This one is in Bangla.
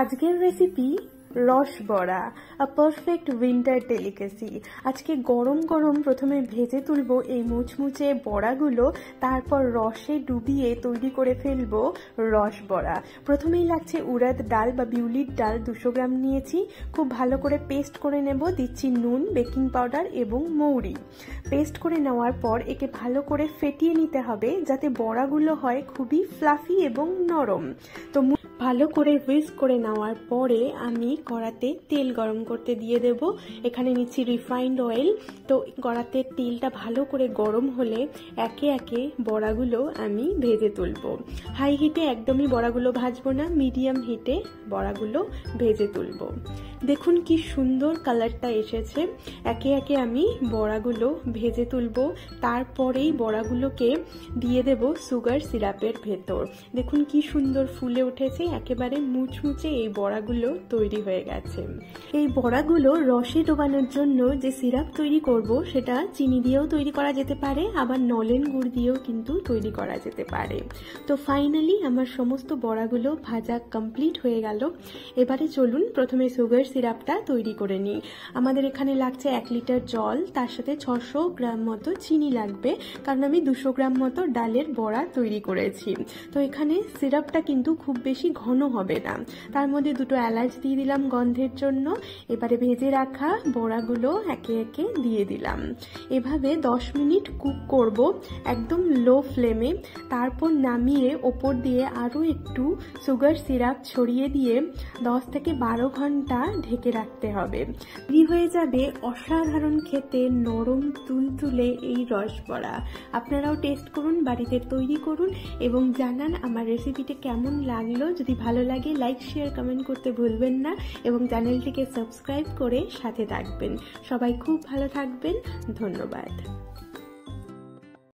আজকের রেসিপি রস বড়া, আ পারফেক্ট উইন্টার ডেলিকেসি। আজকে গরম গরম প্রথমে ভেজে তুলবো এই মুচমুচে বড়াগুলো, তারপর রসে ডুবিয়ে তৈরি করে ফেলবো রস বড়া। প্রথমেই লাগছে উড়দ ডাল বা বিউলির ডাল 200 গ্রাম নিয়েছি, খুব ভালো করে পেস্ট করে নেব। দিচ্ছি নুন, বেকিং পাউডার এবং মৌরি। পেস্ট করে নেওয়ার পর একে ভালো করে ফেটিয়ে নিতে হবে যাতে বড়াগুলো হয় খুবই ফ্লাফি এবং নরম। তো ভালো করে হুইস্ক করে নেওয়ার পরে আমি কড়াতে তেল গরম করতে দিয়ে দেব। এখানে নিচ্ছি রিফাইন্ড অয়েল। তো কড়াতে তেলটা ভালো করে গরম হলে একে একে বড়াগুলো আমি ভেজে তুলব। হাই হিটে একদমই বড়াগুলো ভাজবো না, মিডিয়াম হিটে বড়াগুলো ভেজে তুলব। দেখুন কি সুন্দর কালারটা এসেছে। একে একে আমি বড়াগুলো ভেজে তুলব। তারপরেই বড়াগুলোকে দিয়ে দেব সুগার সিরাপের ভেতর। দেখুন কি সুন্দর ফুলে উঠেছে, একেবারে মুচমুচে এই বড়াগুলো তৈরি হয়ে গেছে। এই বড়াগুলো রসে ডোবানোর জন্য যে সিরাপ তৈরি করব সেটা চিনি দিয়েও তৈরি করা যেতে পারে, আবার নলেন গুড় দিয়েও কিন্তু তৈরি করা যেতে পারে। তো ফাইনালি আমার সমস্ত বড়াগুলো ভাজা কমপ্লিট হয়ে গেল। এবারে চলুন প্রথমে সুগার সিরাপটা তৈরি করে নিই। আমাদের এখানে লাগছে 1 লিটার জল, তার সাথে 600 গ্রাম মতো চিনি লাগবে, কারণ আমি 200 গ্রাম মতো ডালের বড়া তৈরি করেছি। তো এখানে সিরাপটা কিন্তু খুব বেশি ঘন হবে না। তার মধ্যে 2টো এলাচ দিয়ে দিলাম গন্ধের জন্য। এবারে ভেজে রাখা বড়াগুলো একে একে দিয়ে দিলাম। এভাবে 10 মিনিট কুক করব একদম লো ফ্লেমে। তারপর নামিয়ে ওপর দিয়ে আরও একটু সুগার সিরাপ ছড়িয়ে দিয়ে 10 থেকে 12 ঘন্টা ঢেকে রাখতে হবে। তৈরি হয়ে যাবে অসাধারণ খেতে নরম তুলতুলে এই রস বড়া। আপনারাও টেস্ট করুন, বাড়িতে তৈরি করুন এবং জানান আমার রেসিপিটা কেমন লাগলো। যদি ভালো লাগে লাইক, শেয়ার, কমেন্ট করতে ভুলবেন না এবং চ্যানেলটিকে সাবস্ক্রাইব করে সাথে থাকবেন। সবাই খুব ভালো থাকবেন। ধন্যবাদ।